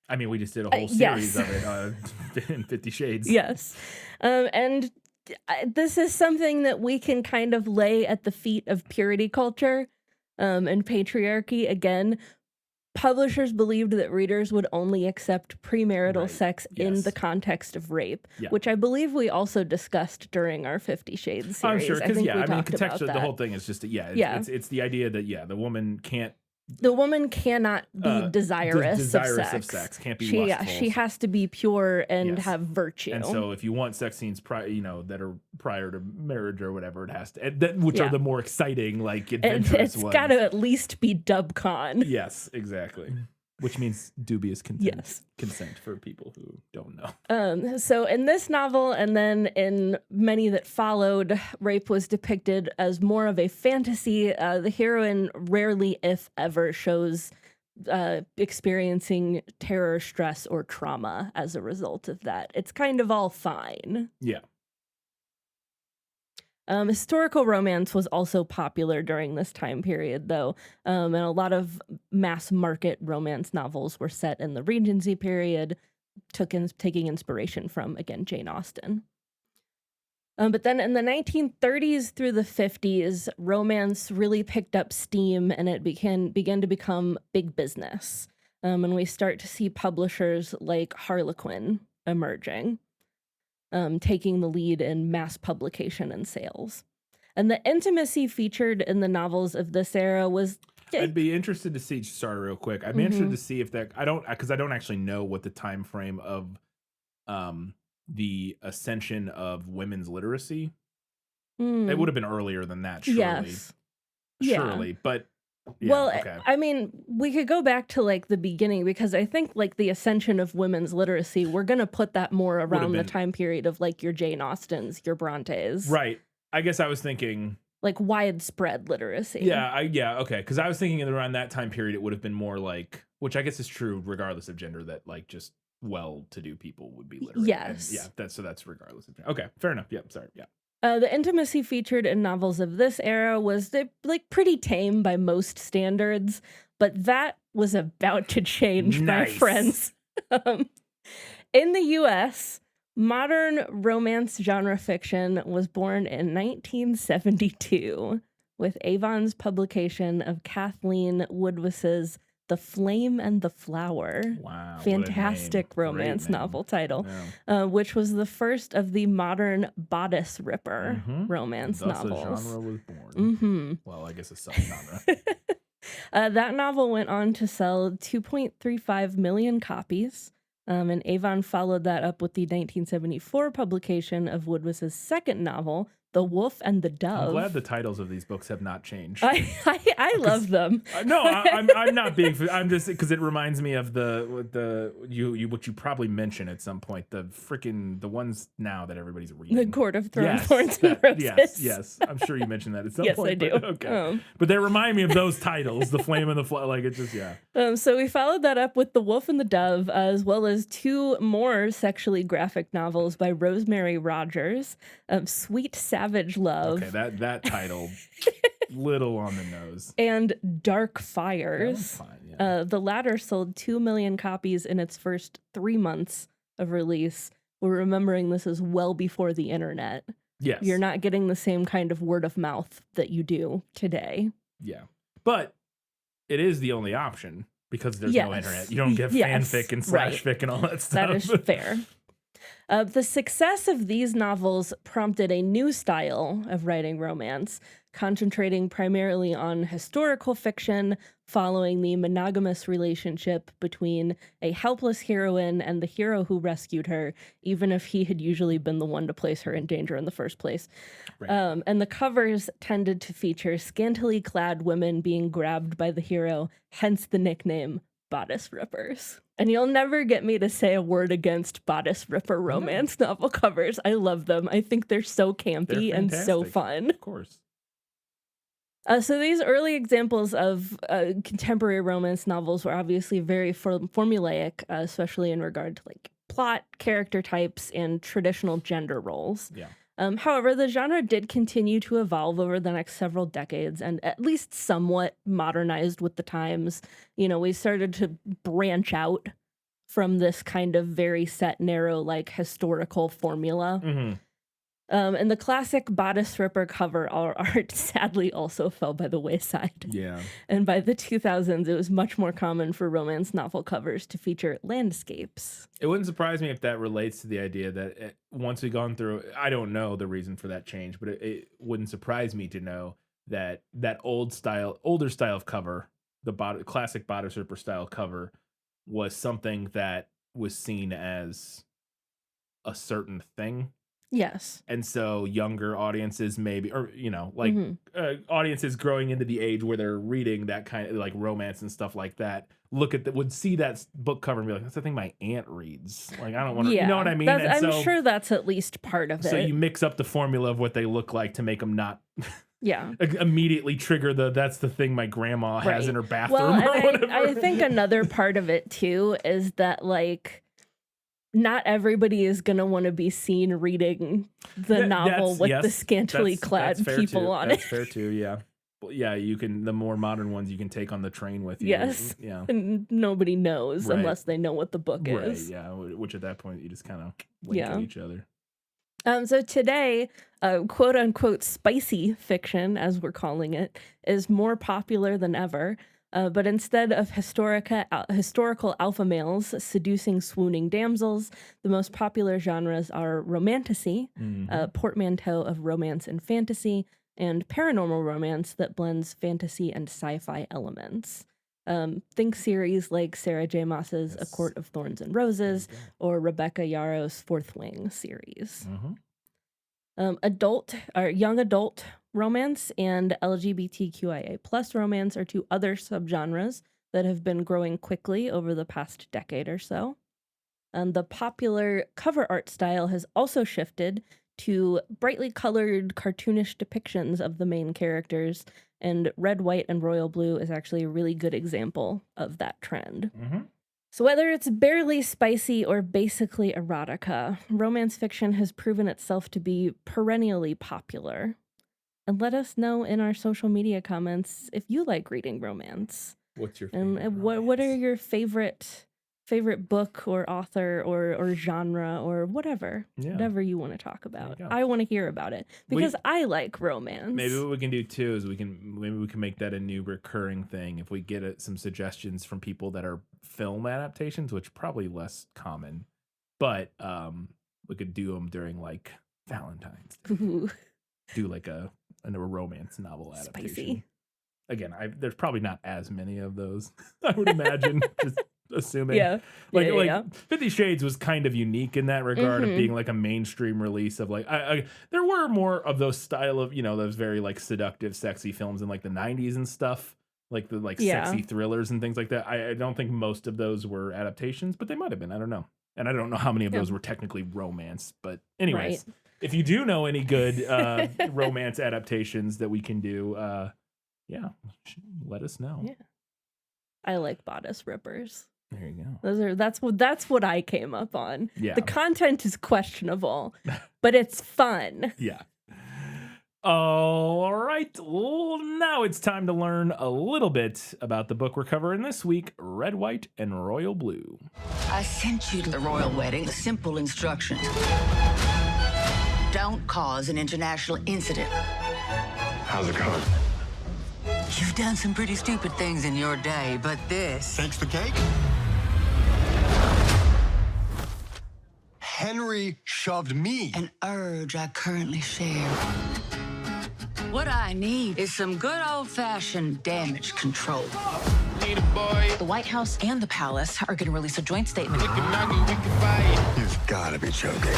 I mean, we just did a whole series of it in 50 Shades. Yes. And this is something that we can kind of lay at the feet of purity culture and patriarchy. Again, publishers believed that readers would only accept premarital sex in the context of rape, which I believe we also discussed during our 50 Shades series. I'm sure, because contextually, the whole thing is just it's the idea that the woman can't. The woman cannot be desirous of sex. Can't be lustful. She has to be pure and have virtue. And so, if you want sex scenes that are prior to marriage or whatever, it has to, which are the more exciting, like adventurous it's ones. got to at least be dubcon. Yes, exactly. Which means dubious consent for people who don't know. So in this novel, and then in many that followed, rape was depicted as more of a fantasy. The heroine rarely, if ever, shows experiencing terror, stress, or trauma as a result of that. It's kind of all fine. Yeah. Historical romance was also popular during this time period, though, and a lot of mass market romance novels were set in the Regency period, taking inspiration from, again, Jane Austen. But then in the 1930s through the 50s, romance really picked up steam, and it began to become big business. And we start to see publishers like Harlequin emerging, taking the lead in mass publication and sales. And the intimacy featured in the novels of this era was... I'd be interested to see, sorry, real quick. I'd be interested to see if that, I don't actually know what the time frame of the ascension of women's literacy. It would have been earlier than that, surely. Yes. Surely. But Yeah, Well, okay. I mean, we could go back to like the beginning because I think like the ascension of women's literacy, we're going to put that more around the been- time period of like your Jane Austens, your Brontes. Right. I guess I was thinking, Like widespread literacy. yeah, okay. Because I was thinking around that time period, it would have been more like, which I guess is true regardless of gender, that like just well-to-do people would be literate. Yes. And yeah, that's regardless of gender. Okay, fair enough. Yep, sorry. Yeah. The intimacy featured in novels of this era was like pretty tame by most standards, but that was about to change, my Nice. friends. In the U.S., modern romance genre fiction was born in 1972 with Avon's publication of Kathleen Woodwiss's The Flame and the Flower. Wow. Fantastic romance Great name. novel title, Yeah. which was the first of the modern bodice ripper romance Thus novels. a genre was born. Mm-hmm. Well, I guess a subgenre. That novel went on to sell 2.35 million copies, and Avon followed that up with the 1974 publication of Woodwiss's second novel, The Wolf and the Dove. I'm glad the titles of these books have not changed. I love them. No, I'm not being. I'm just because it reminds me of what you probably mentioned at some point. The ones now that everybody's reading. The Court of Thorns, Yes, Thorns and Roses. yes. I'm sure you mentioned that at some Yes, point. I do. But, okay, but they remind me of those titles, The Flame and the Flower. Like it's just So we followed that up with The Wolf and the Dove, as well as two more sexually graphic novels by Rosemary Rogers, Sweet Savage Love. Okay, that title, little on the nose. And Dark That one's Fires. fine, yeah. The latter sold 2 million copies in its first 3 months of release. We're remembering this is well before the internet. Yes, You're not getting the same kind of word of mouth that you do today. Yeah, but it is the only option because there's no Yes. internet. You don't get Yes, fanfic and right. /fic and all that stuff. That is fair. The success of these novels prompted a new style of writing romance, concentrating primarily on historical fiction, following the monogamous relationship between a helpless heroine and the hero who rescued her, even if he had usually been the one to place her in danger in the first place. Right. And the covers tended to feature scantily clad women being grabbed by the hero, hence the nickname Bodice Rippers. And you'll never get me to say a word against Bodice Ripper romance novel covers. I love them. I think they're so campy They're and so fantastic. fun. Of course. So these early examples of contemporary romance novels were obviously very formulaic, especially in regard to like plot, character types, and traditional gender roles. Yeah. However, the genre did continue to evolve over the next several decades and at least somewhat modernized with the times. You know, we started to branch out from this kind of very set, narrow, like historical formula. Mm-hmm. And the classic bodice ripper cover art sadly also fell by the wayside. Yeah. And by the 2000s, it was much more common for romance novel covers to feature landscapes. It wouldn't surprise me if that relates to the idea that once we've gone through, I don't know the reason for that change, but it wouldn't surprise me to know that older style of cover, the classic bodice ripper style cover, was something that was seen as a certain thing. Yes. And so younger audiences maybe, or, like audiences growing into the age where they're reading that kind of like romance and stuff like that, would see that book cover and be like, that's the thing my aunt reads. Like, I don't want to, you know what I mean? I'm sure that's at least part of it. So you mix up the formula of what they look like to make them not yeah. immediately trigger that's the thing my grandma has in her bathroom well, or and whatever. I think another part of it too is that like not everybody is going to want to be seen reading the novel with the scantily clad people on it. That's fair too, yeah. Well, yeah, you can, the more modern ones you can take on the train with you. Yes. Yeah. And nobody knows unless they know what the book is. Right, yeah. Which at that point you just kind of wink at each other. So today, quote unquote spicy fiction, as we're calling it, is more popular than ever. But instead of historical alpha males seducing swooning damsels, the most popular genres are romantasy, portmanteau of romance and fantasy, and paranormal romance that blends fantasy and sci-fi elements. Think series like Sarah J. Maas's A Court of Thorns and Roses or Rebecca Yarros's Fourth Wing series. Young adult romance and LGBTQIA plus romance are two other subgenres that have been growing quickly over the past decade or so. And the popular cover art style has also shifted to brightly colored, cartoonish depictions of the main characters, and red, white, and royal blue is actually a really good example of that trend. Mm-hmm. So whether it's barely spicy or basically erotica, romance fiction has proven itself to be perennially popular. And let us know in our social media comments if you like reading romance. What's your And favorite what are romance? your favorite book or author or genre or whatever you want to talk about. go. I want to hear about it because I like romance. Maybe what we can do too is we can make that a new recurring thing if we get some suggestions from people that are film adaptations, which probably less common, but we could do them during like Valentine's Day. Ooh, Do like a romance novel adaptation. spicy. Again, there's probably not as many of those. I would imagine, just assuming. Yeah. Like 50 Shades was kind of unique in that regard of Mhm. being like a mainstream release of like there were more of those style of, those very like seductive, sexy films in like the 90s and stuff, like the sexy thrillers and things like that. I don't think most of those were adaptations, but they might have been. I don't know. And I don't know how many of those were technically romance. But anyways, if you do know any good romance adaptations that we can do, let us know. Yeah. I like bodice rippers. There you go. That's what I came up on. Yeah. The content is questionable, but it's fun. Yeah. All right. Well, now it's time to learn a little bit about the book we're covering this week, Red, White, and Royal Blue. I sent you to the royal wedding. Simple instructions. Don't cause an international incident. How's it going? You've done some pretty stupid things in your day, but this... Takes the cake? Henry shoved me. An urge I currently share. What I need is some good old-fashioned damage control. Need a boy. The White House and the palace are going to release a joint statement. We can knock it, we can buy it. You've got to be joking.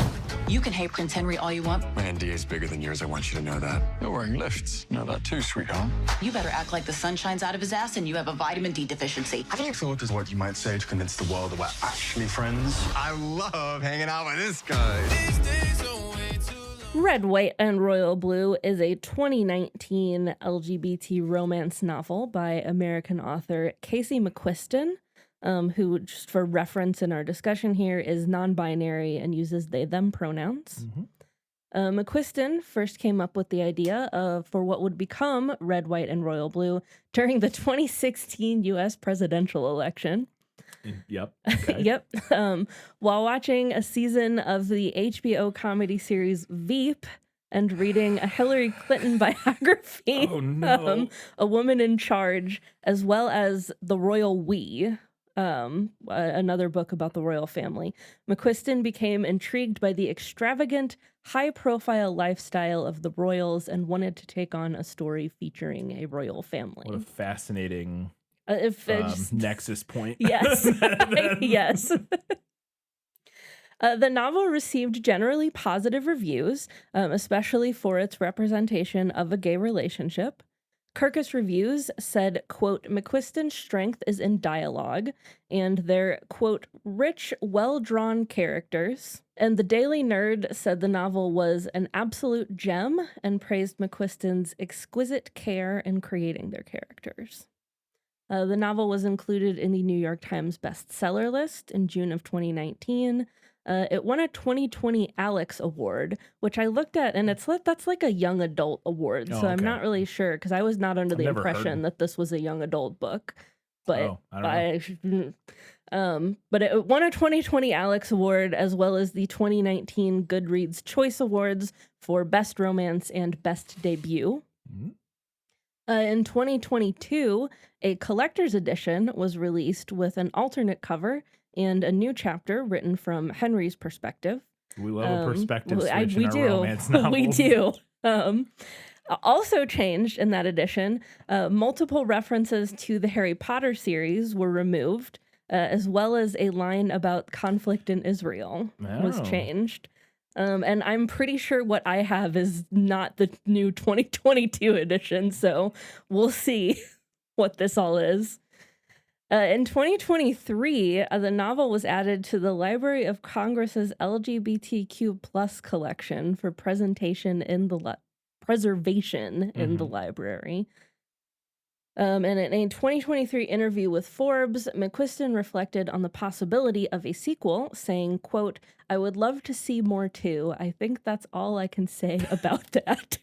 You can hate Prince Henry all you want. My NDA is bigger than yours. I want you to know that. You're wearing lifts. Know that too, sweetheart. You better act like the sun shines out of his ass and you have a vitamin D deficiency. Have you thought is what you might say to convince the world that we're actually friends? I love hanging out with this guy. Red, White, and Royal Blue is a 2019 LGBT romance novel by American author Casey McQuiston, who, just for reference in our discussion here, is non-binary and uses they/them pronouns. McQuiston first came up with the idea for what would become Red, White, and Royal Blue during the 2016 U.S. presidential election. Yep. Okay. Yep. While watching a season of the HBO comedy series Veep and reading a Hillary Clinton biography, Oh, no. A Woman in Charge, as well as The Royal We, another book about the royal family, McQuiston became intrigued by the extravagant, high-profile lifestyle of the royals and wanted to take on a story featuring a royal family. What a fascinating Just- nexus point. Yes. Yes. The novel received generally positive reviews, especially for its representation of a gay relationship. Kirkus Reviews said, quote, McQuiston's strength is in dialogue and their, quote, rich, well-drawn characters. And the Daily Nerd said the novel was an absolute gem and praised McQuiston's exquisite care in creating their characters. The novel was included in the New York Times bestseller list in June of 2019. It won a 2020 Alex Award, which I looked at, and that's like a young adult award. So I'm okay. not really sure because I was not under I've the never heard impression of- that this was a young adult book. But I don't know. but it won a 2020 Alex Award as well as the 2019 Goodreads Choice Awards for Best Romance and Best Debut. Mhm. In 2022, a collector's edition was released with an alternate cover and a new chapter written from Henry's perspective. We love a perspective switch we in our do. romance novels. We do. Also changed in that edition, multiple references to the Harry Potter series were removed, as well as a line about conflict in Israel was Oh. changed. And I'm pretty sure what I have is not the new 2022 edition, so we'll see what this all is. In 2023, the novel was added to the Library of Congress's LGBTQ plus collection for preservation in the library. And in a 2023 interview with Forbes, McQuiston reflected on the possibility of a sequel, saying, quote, "I would love to see more too. I think that's all I can say about that."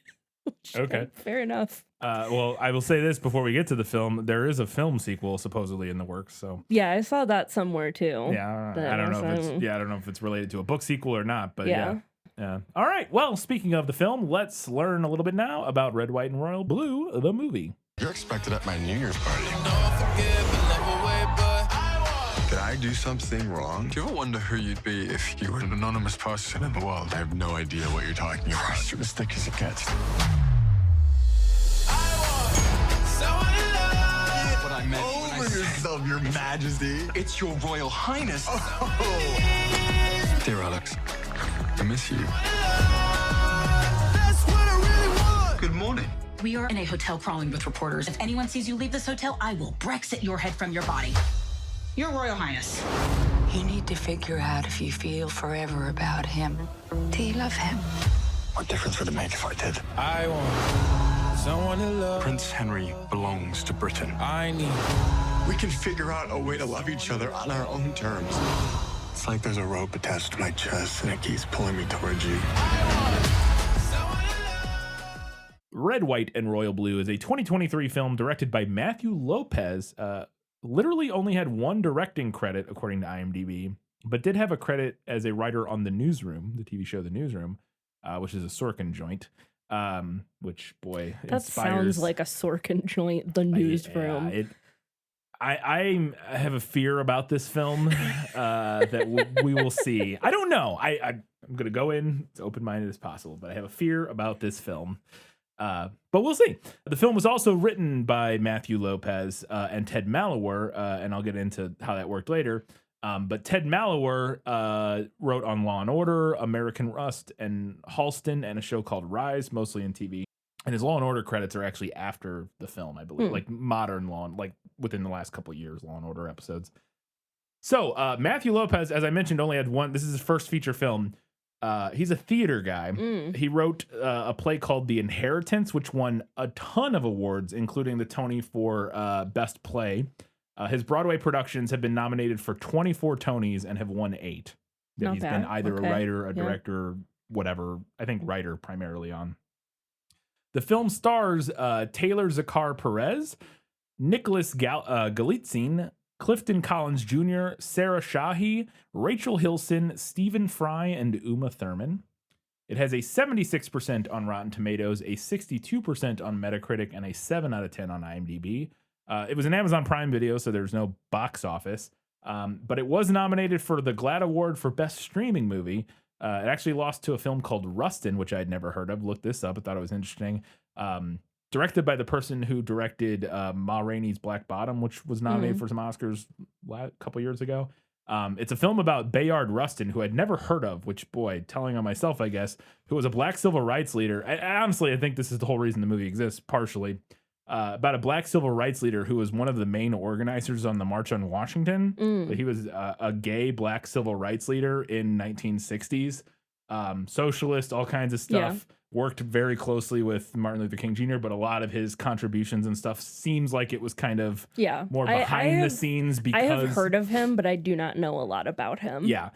Okay. Fair enough. Well, I will say this before we get to the film. There is a film sequel supposedly in the works. So Yeah, I saw that somewhere too. yeah, I don't know if it's related to a book sequel or not, but yeah. All right. Well, speaking of the film, let's learn a little bit now about Red, White, and Royal Blue, the movie. You're expected at my New Year's party. Did I do something wrong? Do you ever wonder who you'd be if you were an anonymous person in the world? I have no idea what you're talking about. You're as thick as it gets. What I meant when I said, yourself, Your Majesty. It's Your Royal Highness. Oh. Dear Alex, I miss you. That's what I really want. Good morning. We are in a hotel crawling with reporters. If anyone sees you leave this hotel, I will Brexit your head from your body. Your Royal Highness. You need to figure out if you feel forever about him. Do you love him? What difference would it make if I did? I want someone to love. Prince Henry belongs to Britain. I need. We can figure out a way to love each other on our own terms. It's like there's a rope attached to my chest and it keeps pulling me towards you. Red, White, and Royal Blue is a 2023 film directed by Matthew Lopez. Literally only had one directing credit, according to IMDb, but did have a credit as a writer on The Newsroom, the TV show The Newsroom, which is a Sorkin joint, which, boy, that sounds like a Sorkin joint, The Newsroom. I have a fear about this film that we will see. I don't know. I'm going to go in as open-minded as possible, but I have a fear about this film. But we'll see. The film was also written by Matthew Lopez and Ted Mallower, and I'll get into how that worked later. But Ted Mallower wrote on Law & Order, American Rust, and Halston, and a show called Rise, mostly in TV. And his Law & Order credits are actually after the film, I believe, like modern Law, like within the last couple of years, Law & Order episodes. So Matthew Lopez, as I mentioned, only had one. This is his first feature film. He's a theater guy. He wrote a play called The Inheritance, which won a ton of awards, including the Tony for Best Play. His Broadway productions have been nominated for 24 Tonys and have won 8. That he's been either a writer, a director, whatever. I think writer primarily on. The film stars Taylor Zakar Perez, Nicholas Galitzine, Clifton Collins Jr., Sarah Shahi, Rachel Hilson, Stephen Fry, and Uma Thurman. It has a 76% on Rotten Tomatoes, a 62% on Metacritic, and a 7 out of 10 on IMDb. It was an Amazon Prime Video, so there's no box office. But it was nominated for the GLAAD Award for Best Streaming Movie. It actually lost to a film called Rustin, which I'd never heard of. Looked this up. I thought it was interesting. Directed by the person who directed Ma Rainey's Black Bottom, which was nominated for some Oscars a couple years ago. It's a film about Bayard Rustin, who I'd never heard of, which, boy, telling on myself, I guess, who was a black civil rights leader. Honestly, I think this is the whole reason the movie exists, partially. About a black civil rights leader who was one of the main organizers on the March on Washington. But he was a gay black civil rights leader in 1960s. Socialist, all kinds of stuff. Worked very closely with Martin Luther King Jr., but a lot of his contributions and stuff seems like it was kind of more behind the scenes. Because I have heard of him, but I do not know a lot about him. Yeah,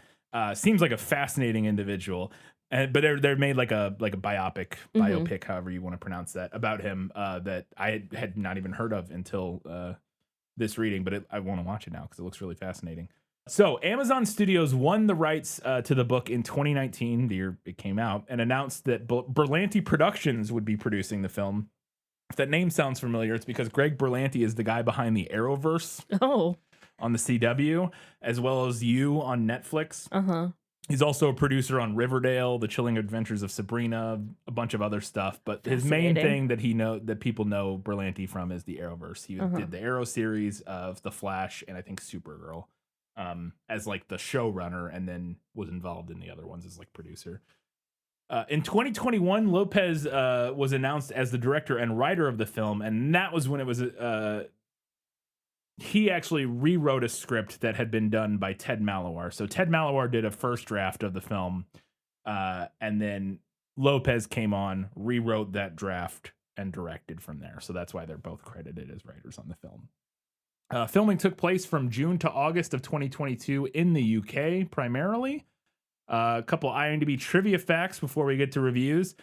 seems like a fascinating individual. But they're made like a biopic, however you want to pronounce that, about him that I had not even heard of until this reading. But I want to watch it now because it looks really fascinating. So Amazon Studios won the rights to the book in 2019, the year it came out, and announced that Berlanti Productions would be producing the film. If that name sounds familiar, it's because Greg Berlanti is the guy behind the Arrowverse on the CW, as well as You on Netflix. He's also a producer on Riverdale, The Chilling Adventures of Sabrina, a bunch of other stuff. But his main thing that people know Berlanti from is the Arrowverse. He did the Arrow series of The Flash and I think Supergirl. As like the showrunner, and then was involved in the other ones as like producer. In 2021, Lopez was announced as the director and writer of the film, and that was when it was he actually rewrote a script that had been done by Ted Mallowar. So Ted Mallowar did a first draft of the film, and then Lopez came on, rewrote that draft, and directed from there. So that's why they're both credited as writers on the film. Filming took place from June to August of 2022 in the UK, primarily. A couple IMDb trivia facts before we get to reviews.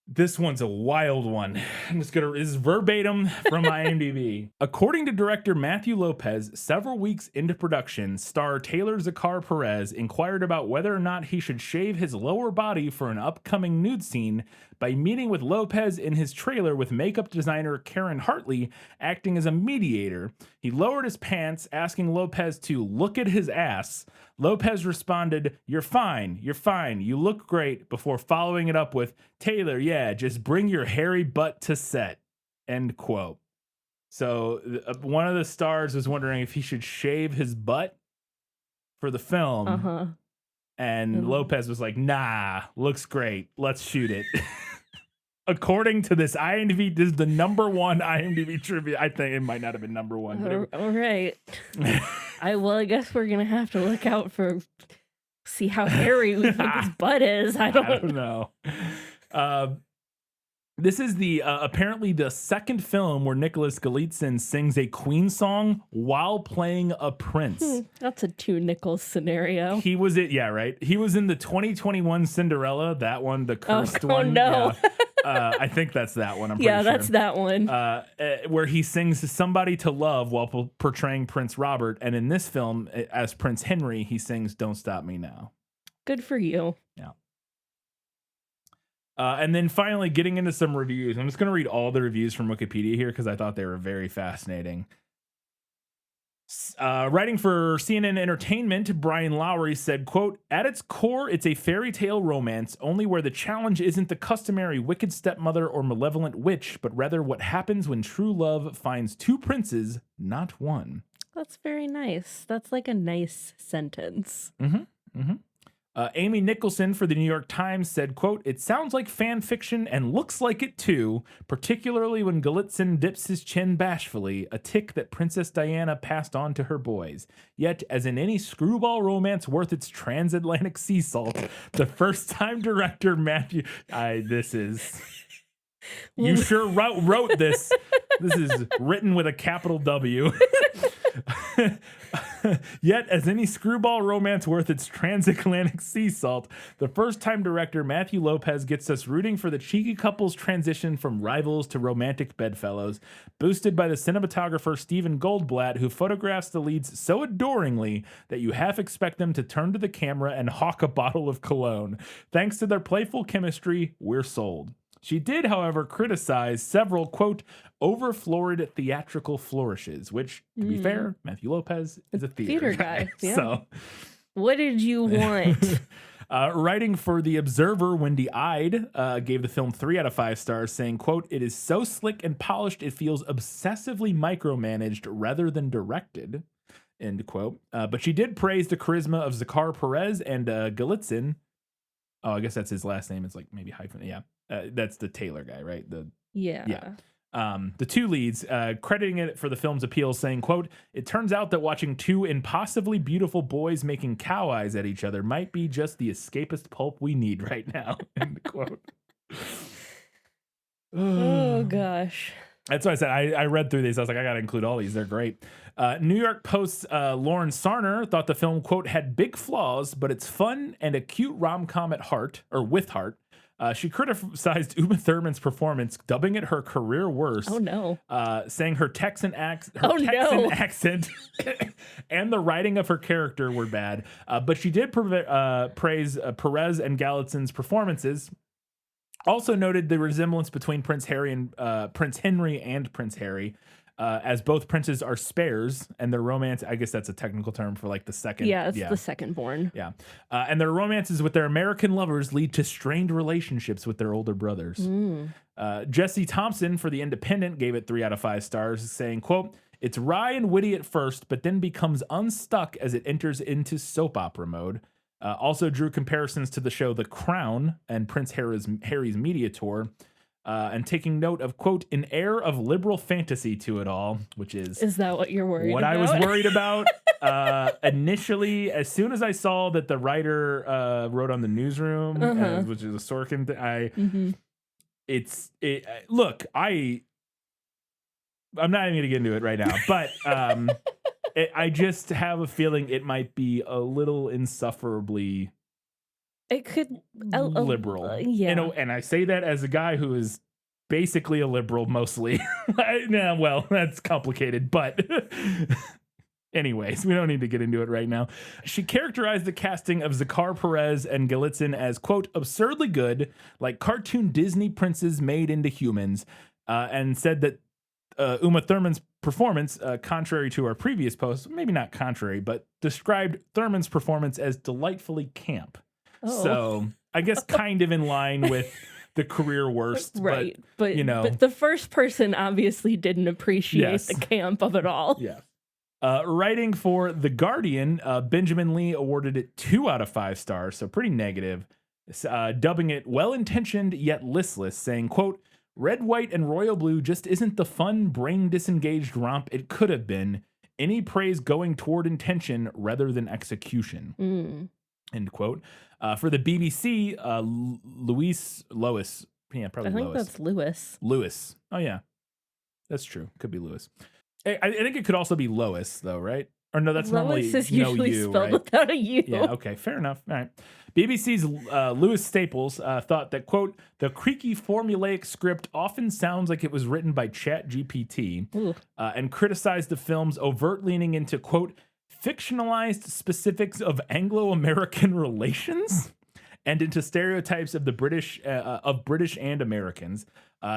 This one's a wild one. This is verbatim from IMDb. According to director Matthew Lopez, several weeks into production, star Taylor Zakar Perez inquired about whether or not he should shave his lower body for an upcoming nude scene by meeting with Lopez in his trailer with makeup designer Karen Hartley acting as a mediator. He lowered his pants, asking Lopez to look at his ass. Lopez responded, "You're fine, you look great," before following it up with, "Taylor, yeah, just bring your hairy butt to set," end quote. So one of the stars was wondering if he should shave his butt for the film. And Lopez was like, "Nah, looks great. Let's shoot it." According to this IMDb, this is the number one IMDb trivia. I think it might not have been number one. But All right. I guess we're gonna have to look out for see how hairy we think his butt is. I don't know. This is the apparently the second film where Nicholas Galitzin sings a Queen song while playing a prince. That's a two Nichols scenario. He was right. He was in the 2021 Cinderella, that one, the cursed one. Oh no. Yeah. I think that's that one. I'm pretty yeah, sure. that's that one. Where he sings "Somebody to Love" while portraying Prince Robert, and in this film, as Prince Henry, he sings "Don't Stop Me Now." Good for you. Yeah. And then finally, getting into some reviews. I'm just going to read all the reviews from Wikipedia here because I thought they were very fascinating. Writing for CNN Entertainment, Brian Lowry said, quote, "At its core, it's a fairy tale romance, only where the challenge isn't the customary wicked stepmother or malevolent witch, but rather what happens when true love finds two princes, not one." That's very nice. That's like a nice sentence. Amy Nicholson for the New York Times said, quote, "It sounds like fan fiction and looks like it too, particularly when Galitzin dips his chin bashfully, a tick that Princess Diana passed on to her boys. Yet, as in any screwball romance worth its transatlantic sea salt, the first-time director Matthew..." You sure wrote this. This is written with a capital W. Yet, as any screwball romance worth its transatlantic sea salt, the first-time director Matthew Lopez gets us rooting for the cheeky couple's transition from rivals to romantic bedfellows, boosted by the cinematographer Stephen Goldblatt, who photographs the leads so adoringly that you half expect them to turn to the camera and hawk a bottle of cologne. Thanks to their playful chemistry, we're sold. She did, however, criticize several, quote, over-florid theatrical flourishes, which, to be fair, Matthew Lopez is a theater guy. Yeah. So, what did you want? Writing for The Observer, Wendy Ide gave the film 3 out of 5 stars, saying, quote, "It is so slick and polished it feels obsessively micromanaged rather than directed," end quote. But she did praise the charisma of Zakar Perez and Galitzin. Oh, I guess that's his last name. It's like maybe hyphen. Yeah. That's the Taylor guy, right? Yeah. The two leads, crediting it for the film's appeal, saying, quote, "It turns out that watching two impossibly beautiful boys making cow eyes at each other might be just the escapist pulp we need right now," end quote. Oh, gosh. That's what I said. I read through these. I was like, I got to include all these. They're great. New York Post's Lauren Sarner thought the film, quote, "had big flaws, but it's fun and a cute rom-com at heart, or with heart." She criticized Uma Thurman's performance, dubbing it her career worst. Oh, no. Saying her Texan accent and the writing of her character were bad. But she did praise Perez and Galitzin's performances. Also noted the resemblance between Prince Henry and Prince Harry, as both princes are spares, and their romance, I guess that's a technical term for like the second. Yeah, it's the second born. Yeah. And their romances with their American lovers lead to strained relationships with their older brothers. Jesse Thompson for The Independent gave it 3 out of 5 stars, saying, quote, "It's wry and witty at first, but then becomes unstuck as it enters into soap opera mode." Also drew comparisons to the show The Crown and Prince Harry's media tour, and taking note of, quote, an air of liberal fantasy to it all, which is that what you're worried what about? I was worried about initially. As soon as I saw that the writer wrote on the Newsroom, which is a Sorkin, look, I'm not even going to get into it right now, but I just have a feeling it might be a little insufferably It could liberal. yeah. And I say that as a guy who is basically a liberal mostly. Well, that's complicated, but anyways, we don't need to get into it right now. She characterized the casting of Zakar Perez and Galitzin as, quote, absurdly good, like cartoon Disney princes made into humans, and said that Uma Thurman's performance, contrary to our previous post, maybe not contrary, but described Thurman's performance as delightfully camp. So I guess kind of in line with the career worst, right? But but the first person obviously didn't appreciate the camp of it all. Yeah. Writing for The Guardian, Benjamin Lee awarded it 2 out of 5 stars, so pretty negative, dubbing it well-intentioned yet listless, saying, quote, red, white, and royal blue just isn't the fun, brain-disengaged romp it could have been. Any praise going toward intention rather than execution. End quote. For the BBC, Lois. Yeah, probably Lois. I think that's Lewis. Lewis. Oh, yeah. That's true. Could be Lewis. I think it could also be Lois, though, right? Or no, that's normally Lois is usually spelled right? without a U. Yeah, okay, fair enough. All right. BBC's Lewis Staples thought that, quote, the creaky formulaic script often sounds like it was written by ChatGPT, and criticized the film's overt leaning into, quote, fictionalized specifics of Anglo-American relations and into stereotypes of the British and Americans.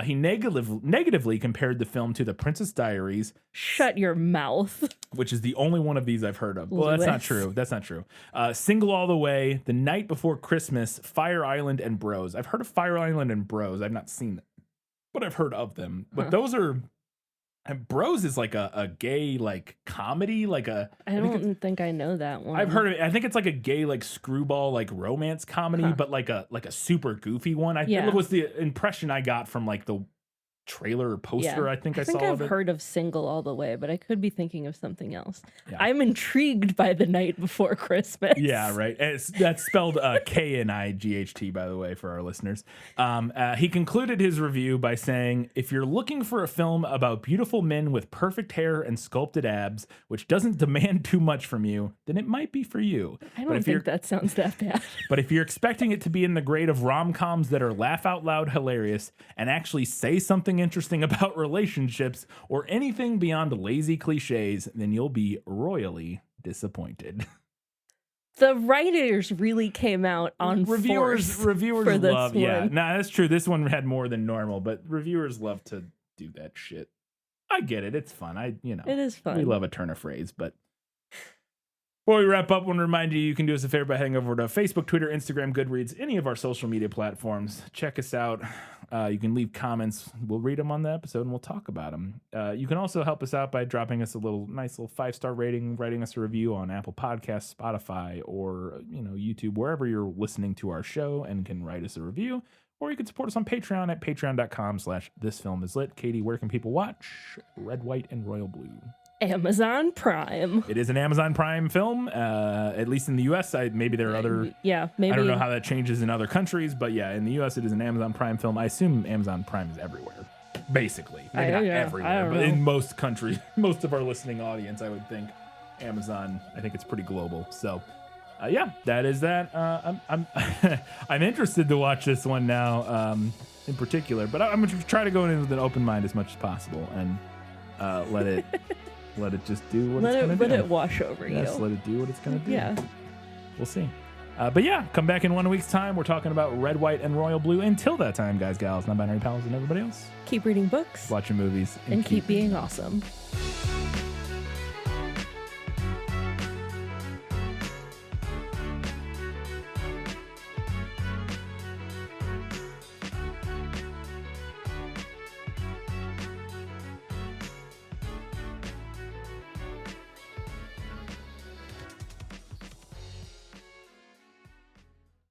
He negatively compared the film to The Princess Diaries. Shut your mouth. Which is the only one of these I've heard of. Well, that's not true. That's not true. Single All the Way, The Night Before Christmas, Fire Island, and Bros. I've heard of Fire Island and Bros. I've not seen them, but I've heard of them. But those are... And Bros is like a gay like comedy, like a. I don't think I know that one. I've heard of it. I think it's like a gay like screwball like romance comedy, but like a super goofy one. It was the impression I got from like the trailer or poster. I think I've heard of Single All the Way, but I could be thinking of something else. Yeah. I'm intrigued by The Night Before Christmas. Yeah, right. That's spelled Knight, by the way, for our listeners. He concluded his review by saying, if you're looking for a film about beautiful men with perfect hair and sculpted abs, which doesn't demand too much from you, then it might be for you. I don't think that sounds that bad. But if you're expecting it to be in the grade of rom-coms that are laugh out loud hilarious and actually say something interesting about relationships or anything beyond lazy cliches, then you'll be royally disappointed. The writers really came out on reviewers for this love one. Yeah, nah, that's true. This one had more than normal, but reviewers love to do that shit. I get it. It's fun. It is fun. We love a turn of phrase, but before we wrap up, I want to remind you can do us a favor by heading over to Facebook, Twitter, Instagram, Goodreads, any of our social media platforms. Check us out. You can leave comments. We'll read them on the episode and we'll talk about them. You can also help us out by dropping us a nice little 5-star rating, writing us a review on Apple Podcasts, Spotify, or YouTube, wherever you're listening to our show, and can write us a review. Or you can support us on Patreon at patreon.com/thisfilmislit. Katie, where can people watch Red, White, and Royal Blue? Amazon Prime. It is an Amazon Prime film, at least in the U.S. Maybe there are other... Yeah, maybe. I don't know how that changes in other countries, but yeah, in the U.S. it is an Amazon Prime film. I assume Amazon Prime is everywhere, basically. Maybe not everywhere, but in most countries, most of our listening audience, I would think Amazon, I think it's pretty global. So, yeah, that is that. I'm I'm interested to watch this one now, in particular, but I'm going to try to go in with an open mind as much as possible and let it... Let it just do what it's going to do. Let it wash over you. Yes, let it do what it's going to do. Yeah. We'll see. But yeah, come back in 1 week's time. We're talking about Red, White, and Royal Blue. Until that time, guys, gals, non-binary pals, and everybody else. Keep reading books. Watching movies. And keep being awesome.